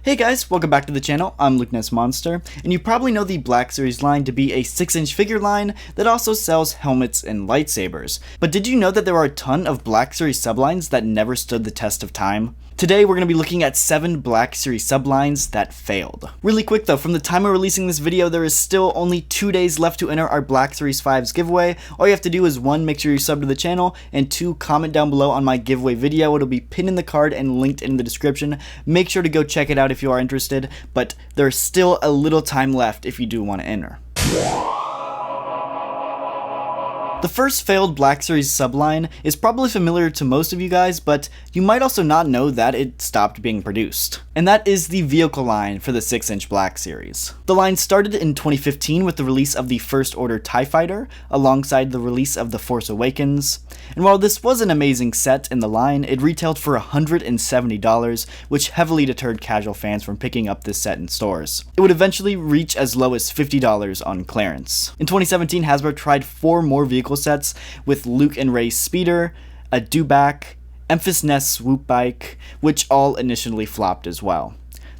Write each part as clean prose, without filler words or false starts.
Hey guys, welcome back to the channel. I'm Luke Ness Monster, and you probably know the Black Series line to be a 6-inch figure line that also sells helmets and lightsabers. But did you know that there are a ton of Black Series sublines that never stood the test of time? Today we're going to be looking at 7 Black Series sublines that failed. Really quick though, from the time of releasing this video, there is still only 2 days left to enter our Black Series 5's giveaway. All you have to do is 1, make sure you sub to the channel, and 2, comment down below on my giveaway video. It'll be pinned in the card and linked in the description. Make sure to go check it out if you are interested, but there's still a little time left if you do want to enter. The first failed Black Series subline is probably familiar to most of you guys, but you might also not know that it stopped being produced. And that is the vehicle line for the 6-inch Black Series. The line started in 2015 with the release of the First Order TIE Fighter, alongside the release of The Force Awakens. And while this was an amazing set in the line, it retailed for $170, which heavily deterred casual fans from picking up this set in stores. It would eventually reach as low as $50 on clearance. In 2017, Hasbro tried 4 more vehicle sets with Luke and Rey's speeder, a dewback, Emphas Nest's swoop bike, which all initially flopped as well.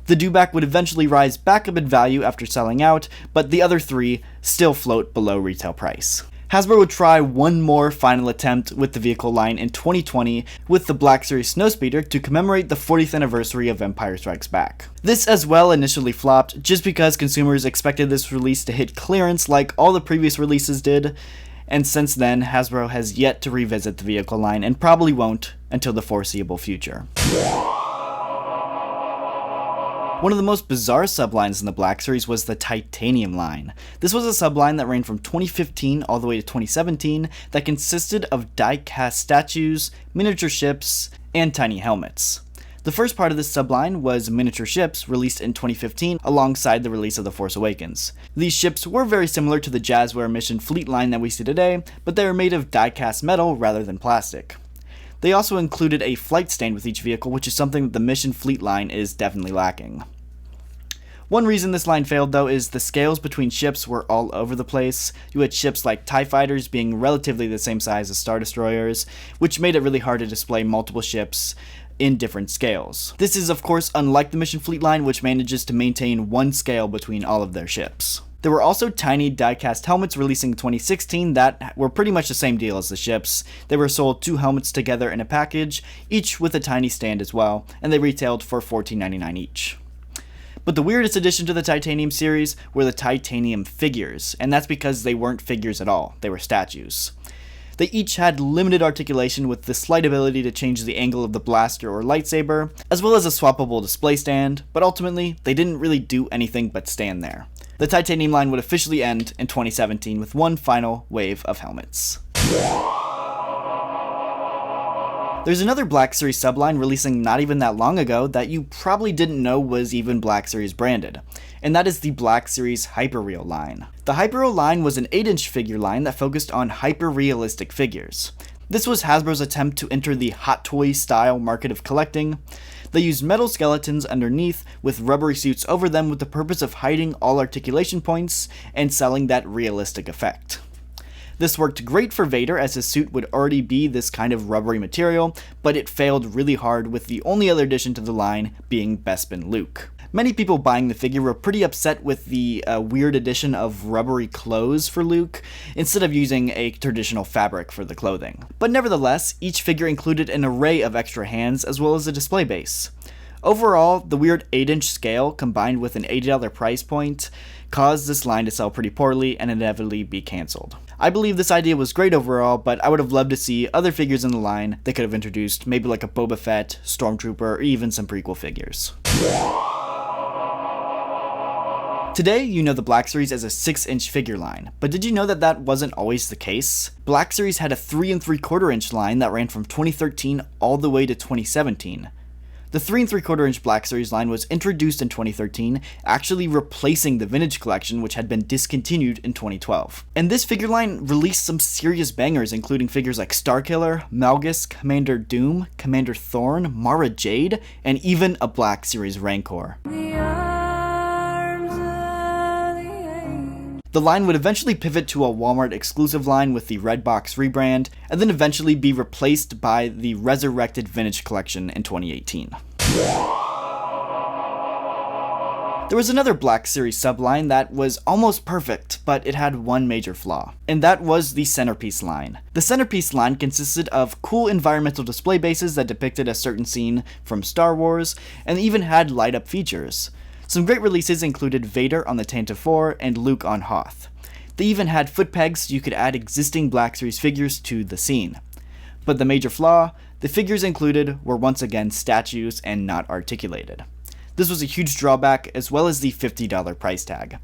The dewback would eventually rise back up in value after selling out, but the other 3 still float below retail price. Hasbro would try one more final attempt with the vehicle line in 2020 with the Black Series Snowspeeder to commemorate the 40th anniversary of Empire Strikes Back. This as well initially flopped just because consumers expected this release to hit clearance like all the previous releases did, and since then Hasbro has yet to revisit the vehicle line and probably won't until the foreseeable future. One of the most bizarre sublines in the Black Series was the Titanium line. This was a subline that ran from 2015 all the way to 2017 that consisted of die-cast statues, miniature ships, and tiny helmets. The first part of this subline was miniature ships, released in 2015 alongside the release of The Force Awakens. These ships were very similar to the Jazzware Mission Fleet line that we see today, but they were made of die-cast metal rather than plastic. They also included a flight stand with each vehicle, which is something that the Mission Fleet line is definitely lacking. One reason this line failed though is the scales between ships were all over the place. You had ships like TIE Fighters being relatively the same size as Star Destroyers, which made it really hard to display multiple ships in different scales. This is of course unlike the Mission Fleet line, which manages to maintain one scale between all of their ships. There were also tiny die-cast helmets releasing in 2016 that were pretty much the same deal as the ships. They were sold 2 helmets together in a package, each with a tiny stand as well, and they retailed for $14.99 each. But the weirdest addition to the Titanium series were the Titanium figures, and that's because they weren't figures at all, they were statues. They each had limited articulation with the slight ability to change the angle of the blaster or lightsaber, as well as a swappable display stand, but ultimately, they didn't really do anything but stand there. The Titanium line would officially end in 2017 with one final wave of helmets. There's another Black Series subline releasing not even that long ago that you probably didn't know was even Black Series branded, and that is the Black Series Hyperreal line. The Hyperreal line was an 8-inch figure line that focused on hyper-realistic figures. This was Hasbro's attempt to enter the Hot Toy style market of collecting. They used metal skeletons underneath with rubbery suits over them with the purpose of hiding all articulation points and selling that realistic effect. This worked great for Vader as his suit would already be this kind of rubbery material, but it failed really hard with the only other addition to the line being Bespin Luke. Many people buying the figure were pretty upset with the weird addition of rubbery clothes for Luke, instead of using a traditional fabric for the clothing. But nevertheless, each figure included an array of extra hands as well as a display base. Overall, the weird 8-inch scale combined with an $80 price point caused this line to sell pretty poorly and inevitably be cancelled. I believe this idea was great overall, but I would have loved to see other figures in the line they could have introduced, maybe like a Boba Fett, Stormtrooper, or even some prequel figures. Today, you know the Black Series as a 6-inch figure line, but did you know that that wasn't always the case? Black Series had a 3 3/4 inch line that ran from 2013 all the way to 2017. The 3 3/4 inch Black Series line was introduced in 2013, actually replacing the Vintage Collection, which had been discontinued in 2012. And this figure line released some serious bangers, including figures like Starkiller, Malgus, Commander Doom, Commander Thorn, Mara Jade, and even a Black Series Rancor. The line would eventually pivot to a Walmart exclusive line with the Redbox rebrand, and then eventually be replaced by the resurrected Vintage Collection in 2018. There was another Black Series subline that was almost perfect, but it had one major flaw, and that was the centerpiece line. The centerpiece line consisted of cool environmental display bases that depicted a certain scene from Star Wars, and even had light-up features. Some great releases included Vader on the Tantive 4 and Luke on Hoth. They even had foot pegs so you could add existing Black Series figures to the scene. But the major flaw, the figures included were once again statues and not articulated. This was a huge drawback, as well as the $50 price tag.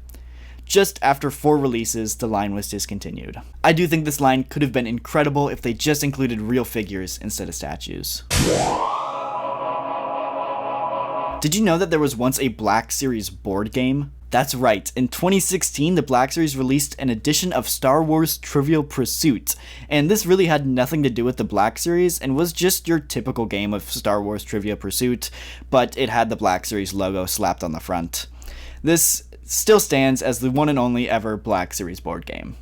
Just after 4 releases, the line was discontinued. I do think this line could have been incredible if they just included real figures instead of statues. Did you know that there was once a Black Series board game? That's right, in 2016 the Black Series released an edition of Star Wars Trivial Pursuit, and this really had nothing to do with the Black Series and was just your typical game of Star Wars Trivia Pursuit, but it had the Black Series logo slapped on the front. This still stands as the one and only ever Black Series board game.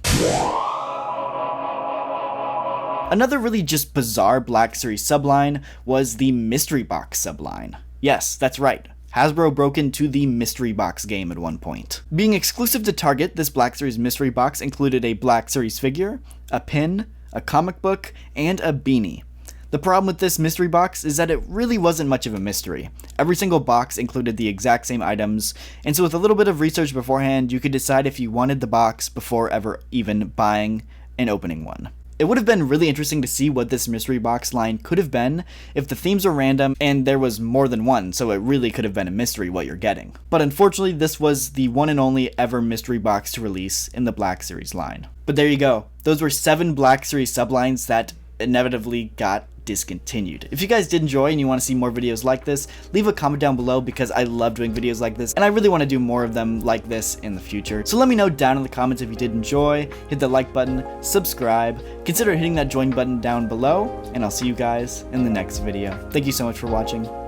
Another really just bizarre Black Series subline was the Mystery Box subline. Yes, that's right. Hasbro broke into the Mystery Box game at one point. Being exclusive to Target, this Black Series Mystery Box included a Black Series figure, a pin, a comic book, and a beanie. The problem with this mystery box is that it really wasn't much of a mystery. Every single box included the exact same items, and so with a little bit of research beforehand, you could decide if you wanted the box before ever even buying and opening one. It would have been really interesting to see what this mystery box line could have been if the themes were random and there was more than one, so it really could have been a mystery what you're getting. But unfortunately, this was the one and only ever mystery box to release in the Black Series line. But there you go. Those were 7 Black Series sublines that inevitably got discontinued. If you guys did enjoy and you want to see more videos like this, leave a comment down below because I love doing videos like this and I really want to do more of them like this in the future. So let me know down in the comments if you did enjoy, hit the like button, subscribe, consider hitting that join button down below, and I'll see you guys in the next video. Thank you so much for watching.